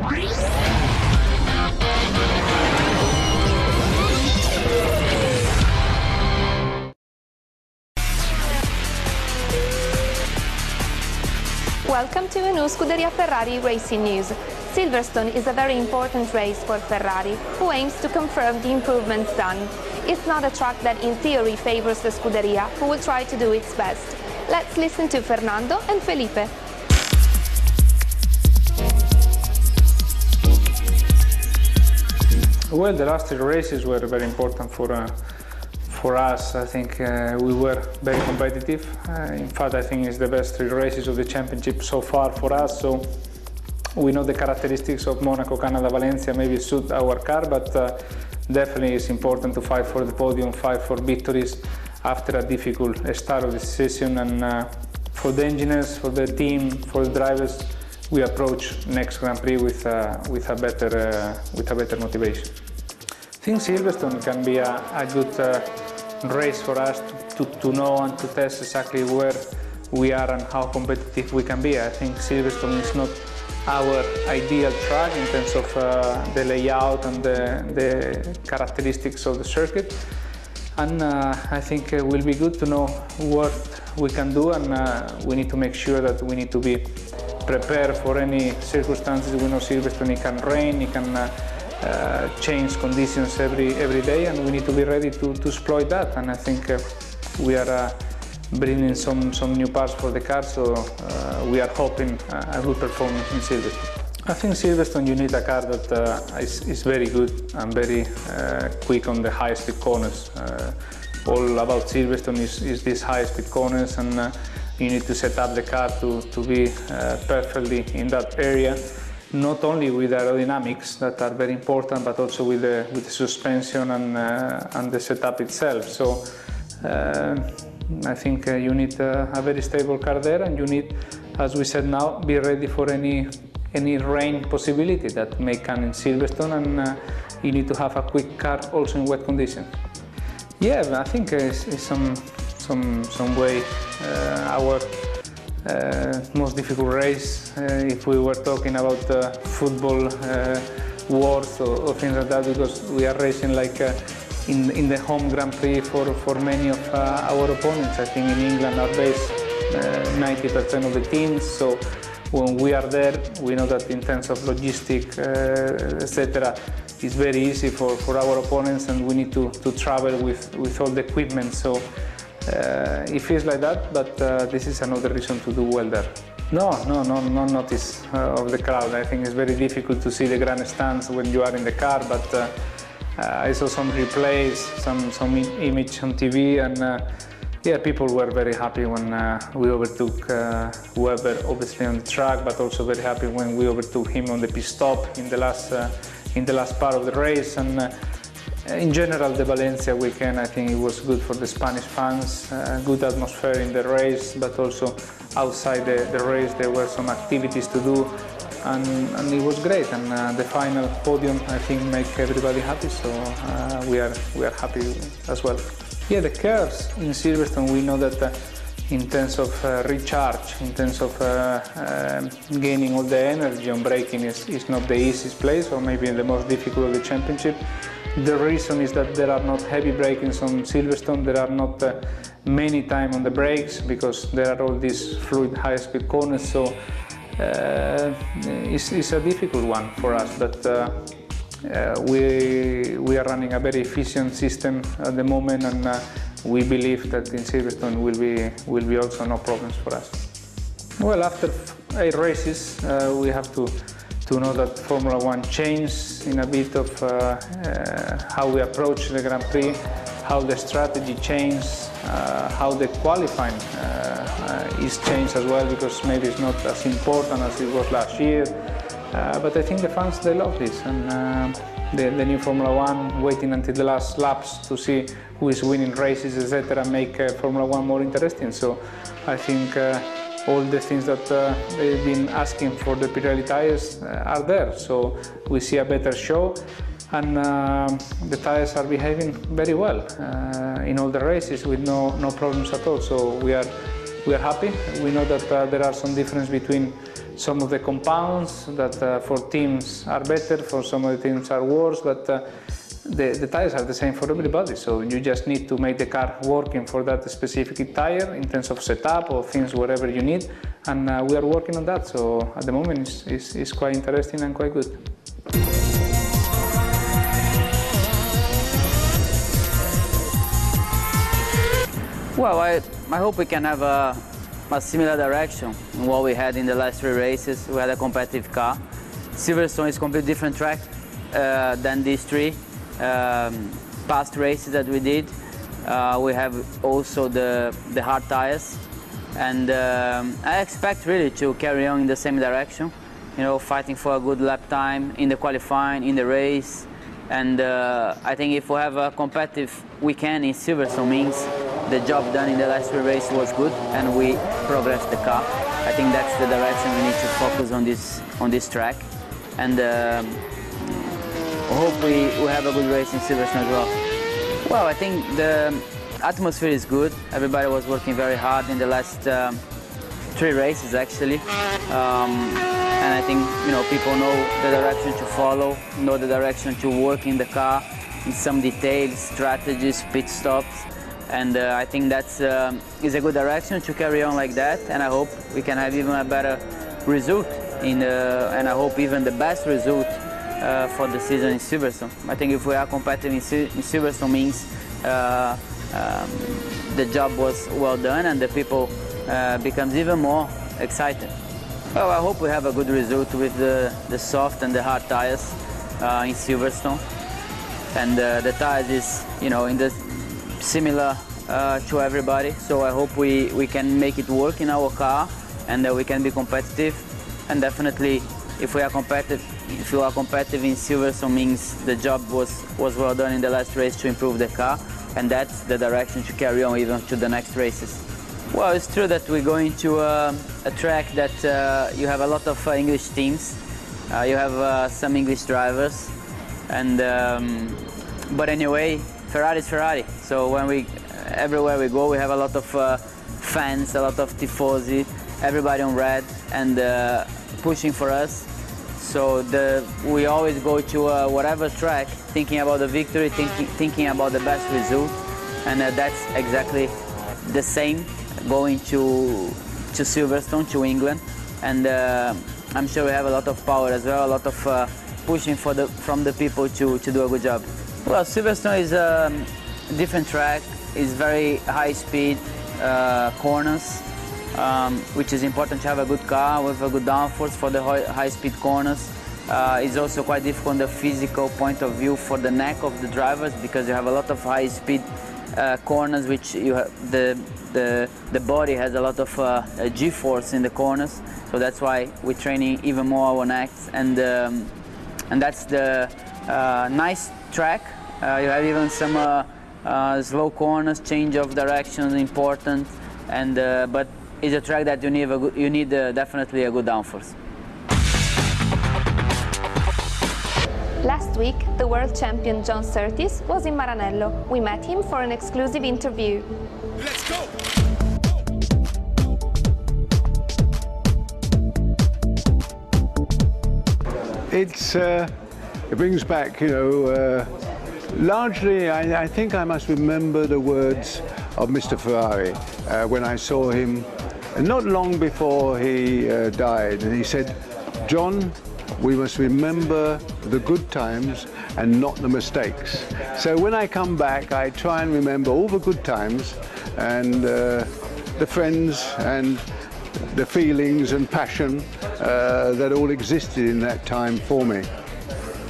Welcome to a new Scuderia Ferrari racing news. Silverstone is a very important race for Ferrari, who aims to confirm the improvements done. It's not a track that in theory favors the Scuderia, who will try to do its best. Let's listen to Fernando and Felipe. Well, the last 3 races were very important for us. I think we were very competitive. In fact, I think it's the best 3 races of the championship so far for us. So we know the characteristics of Monaco, Canada, Valencia maybe suit our car, but definitely it's important to fight for the podium, fight for victories after a difficult start of the season. And for the engineers, for the team, for the drivers, we approach next Grand Prix with a better motivation. I think Silverstone can be a good race for us to know and to test exactly where we are and how competitive we can be. I think Silverstone is not our ideal track in terms of the layout and the characteristics of the circuit. And I think it will be good to know what we can do, and we need to make sure that we need to be prepared for any circumstances. We know Silverstone, it can rain, it can change conditions every day, and we need to be ready to exploit that. And I think we are bringing some new parts for the car, so we are hoping a good performance in Silverstone. I think Silverstone, you need a car that is very good and very quick on the high-speed corners. All about Silverstone is these high-speed corners, and you need to set up the car to be perfectly in that area, not only with aerodynamics that are very important, but also with the suspension and the setup itself. So I think you need a very stable car there, and you need, as we said now, be ready for any rain possibility that may come in Silverstone, and you need to have a quick car also in wet conditions. Yeah, I think it's some way our most difficult race. If we were talking about football wars or things like that, because we are racing like in the home Grand Prix for many of our opponents. I think in England are based 90% of the teams, so when we are there, we know that in terms of logistics, etc., it's very easy for our opponents, and we need to travel with all the equipment. So it feels like that, but this is another reason to do well there. No notice of the crowd. I think it's very difficult to see the grandstands when you are in the car, but I saw some replays, some image on TV, and yeah, people were very happy when we overtook Webber, obviously on the track, but also very happy when we overtook him on the pit stop in the last part of the race. And in general, the Valencia weekend, I think it was good for the Spanish fans, good atmosphere in the race, but also outside the race there were some activities to do, and it was great. And the final podium, I think, make everybody happy, so we are happy as well. Yeah, the curves in Silverstone, we know that in terms of recharge, in terms of gaining all the energy on braking is not the easiest place, or maybe the most difficult of the championship. The reason is that there are not heavy brakings on Silverstone, there are not many time on the brakes, because there are all these fluid high-speed corners, so it's a difficult one for us, but we are running a very efficient system at the moment, and we believe that in Silverstone will be also no problems for us. Well, after 8 races, we have to know that Formula 1 changed in a bit of how we approach the Grand Prix, how the strategy changed, how the qualifying is changed as well, because maybe it's not as important as it was last year. But I think the fans, they love this, and the new Formula 1, waiting until the last laps to see who is winning races, etc., make Formula 1 more interesting. So I think all the things that they've been asking for the Pirelli tires are there. So we see a better show, and the tires are behaving very well in all the races with no problems at all. So we are happy. We know that there are some difference between some of the compounds that for teams are better, for some of the teams are worse, but the tires are the same for everybody, so you just need to make the car working for that specific tire in terms of setup or things wherever you need, and we are working on that, so at the moment it's quite interesting and quite good. Well, I hope we can have a similar direction in what we had in the last 3 races. We had a competitive car. Silverstone is a completely different track than these 3 past races that we did. We have also the hard tires, and I expect really to carry on in the same direction, you know, fighting for a good lap time in the qualifying, in the race, and I think if we have a competitive weekend in Silverstone means the job done in the last 3 races was good and we progressed the car. I think that's the direction we need to focus on this track, and I hope we have a good race in Silverstone as well. Well, I think the atmosphere is good. Everybody was working very hard in the last 3 races actually, and I think, you know, people know the direction to follow, know the direction to work in the car, in some details, strategies, pit stops. And I think that's is a good direction to carry on like that, and I hope we can have even a better result and I hope even the best result for the season in Silverstone. I think if we are competitive in Silverstone means the job was well done and the people becomes even more excited. Well, I hope we have a good result with the soft and the hard tires in Silverstone, and the tires is, you know, in the similar to everybody, so I hope we can make it work in our car and we can be competitive. And definitely if we are competitive in Silverstone means the job was well done in the last race to improve the car, and that's the direction to carry on even to the next races. Well, it's true that we're going to a track that you have a lot of English teams, you have some English drivers, and but anyway, Ferrari is Ferrari. So everywhere we go, we have a lot of fans, a lot of tifosi, everybody on red and pushing for us. So we always go to whatever track thinking about the victory, thinking about the best result, and that's exactly the same going to Silverstone, to England, and I'm sure we have a lot of power as well, a lot of pushing from the people to do a good job. Well, Silverstone is a different track. It's very high speed corners, which is important to have a good car with a good downforce for the high speed corners. It's also quite difficult from the physical point of view for the neck of the drivers, because you have a lot of high speed corners, which you have the body has a lot of G-force in the corners. So that's why we're training even more our necks, and that's the nice track. You have even some slow corners, change of direction important, and but it's a track that you need definitely a good downforce. Last week, the world champion John Surtees was in Maranello. We met him for an exclusive interview. Let's go! It brings back, you know, largely I think I must remember the words of Mr. Ferrari when I saw him not long before he died, and he said, "John, we must remember the good times and not the mistakes." So when I come back, I try and remember all the good times and the friends and the feelings and passion that all existed in that time for me.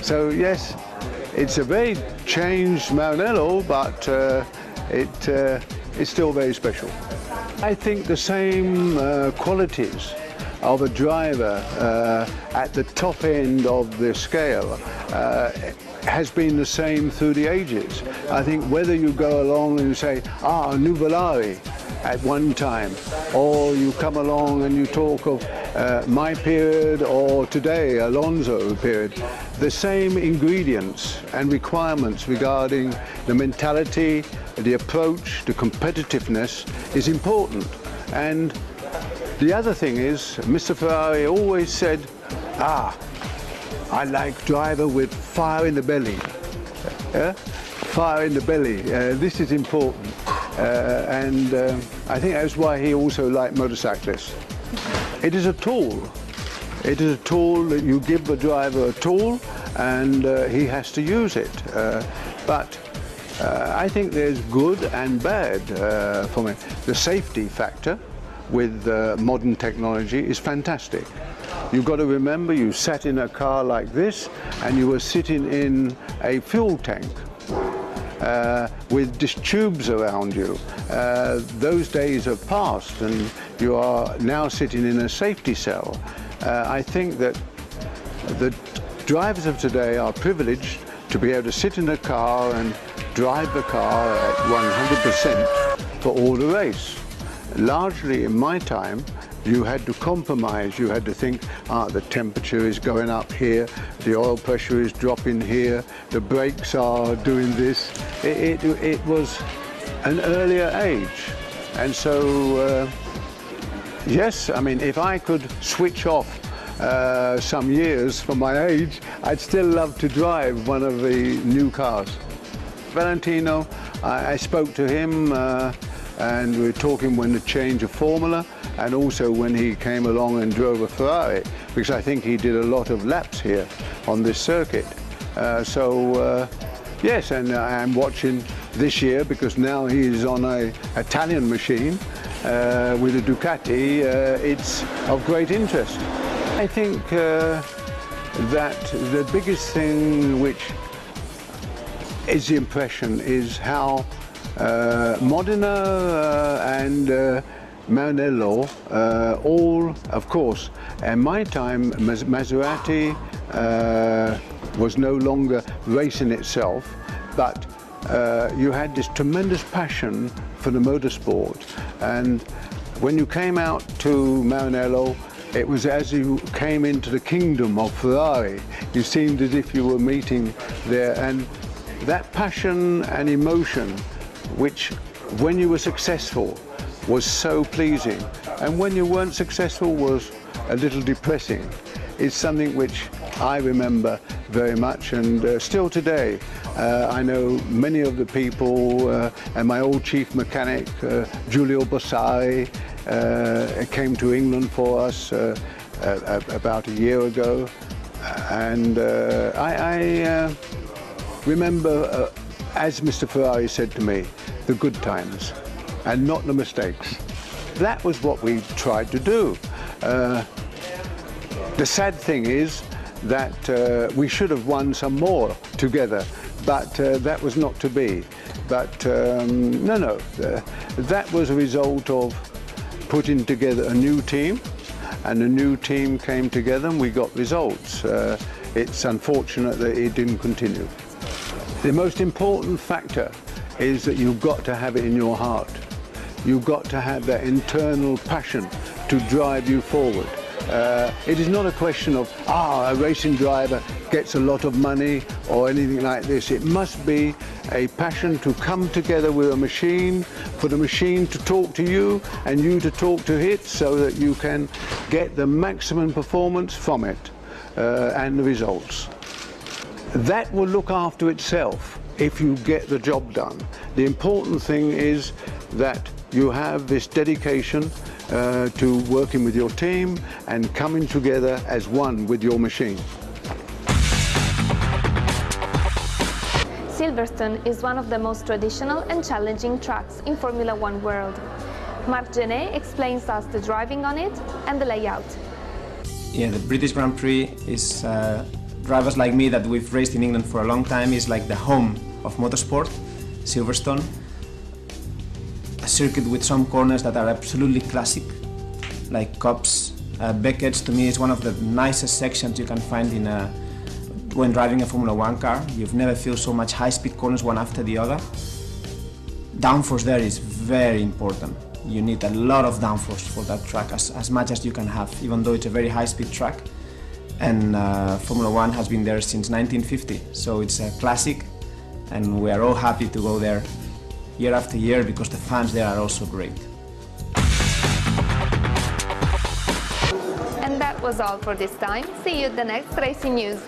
So yes, it's a very changed Maranello, but it's still very special. I think the same qualities of a driver at the top end of the scale has been the same through the ages. I think whether you go along and you say, Nuvolari at one time, or you come along and you talk of my period, or today, Alonso period, the same ingredients and requirements regarding the mentality, the approach, the competitiveness is important. And The other thing is, Mr. Ferrari always said, I like driver with fire in the belly. Fire in the belly. This is important. And I think that's why he also liked motorcyclists. It is a tool. It is a tool that you give the driver a tool and he has to use it. But I think there's good and bad for me. The safety factor with modern technology is fantastic. You've got to remember you sat in a car like this and you were sitting in a fuel tank with just tubes around you. Those days have passed and you are now sitting in a safety cell. I think that the drivers of today are privileged to be able to sit in a car and drive the car at 100% for all the race. Largely in my time, you had to compromise. You had to think, the temperature is going up here, the oil pressure is dropping here, the brakes are doing this. It was an earlier age. And so, yes, I mean, if I could switch off some years from my age, I'd still love to drive one of the new cars. Valentino, I spoke to him and we were talking when the change of formula and also when he came along and drove a Ferrari, because I think he did a lot of laps here on this circuit. Yes, and I'm watching this year because now he's on an Italian machine with a Ducati. It's of great interest. I think that the biggest thing which is the impression is how Modena and Maranello, all, of course, in my time, Maserati was no longer racing itself, but you had this tremendous passion for the motorsport. And when you came out to Maranello, it was as you came into the kingdom of Ferrari. You seemed as if you were meeting there. And that passion and emotion, which when you were successful was so pleasing, and when you weren't successful was a little depressing, is something which I remember very much. And still today, I know many of the people, and my old chief mechanic, Giulio Bossari, came to England for us about a year ago. And I remember, as Mr. Ferrari said to me, the good times and not the mistakes. That was what we tried to do. The sad thing is that we should have won some more together, but that was not to be. But that was a result of putting together a new team, and the new team came together and we got results. It's unfortunate that it didn't continue. The most important factor is that you've got to have it in your heart. You've got to have that internal passion to drive you forward. It is not a question of, a racing driver gets a lot of money or anything like this. It must be a passion to come together with a machine, for the machine to talk to you and you to talk to it, so that you can get the maximum performance from it and the results. That will look after itself if you get the job done. The important thing is that you have this dedication to working with your team and coming together as one with your machine. Silverstone is one of the most traditional and challenging tracks in Formula One world. Marc Genet explains us the driving on it and the layout. Yeah, the British Grand Prix is, drivers like me that we've raced in England for a long time, is like the home of motorsport, Silverstone. A circuit with some corners that are absolutely classic, like Copse. Beckett's, to me, is one of the nicest sections you can find in when driving a Formula One car. You've never feel so much high-speed corners one after the other. Downforce there is very important. You need a lot of downforce for that track, as much as you can have, even though it's a very high-speed track. And Formula One has been there since 1950, so it's a classic, and we are all happy to go there year after year because the fans there are also great. That was all for this time. See you at the next racing news.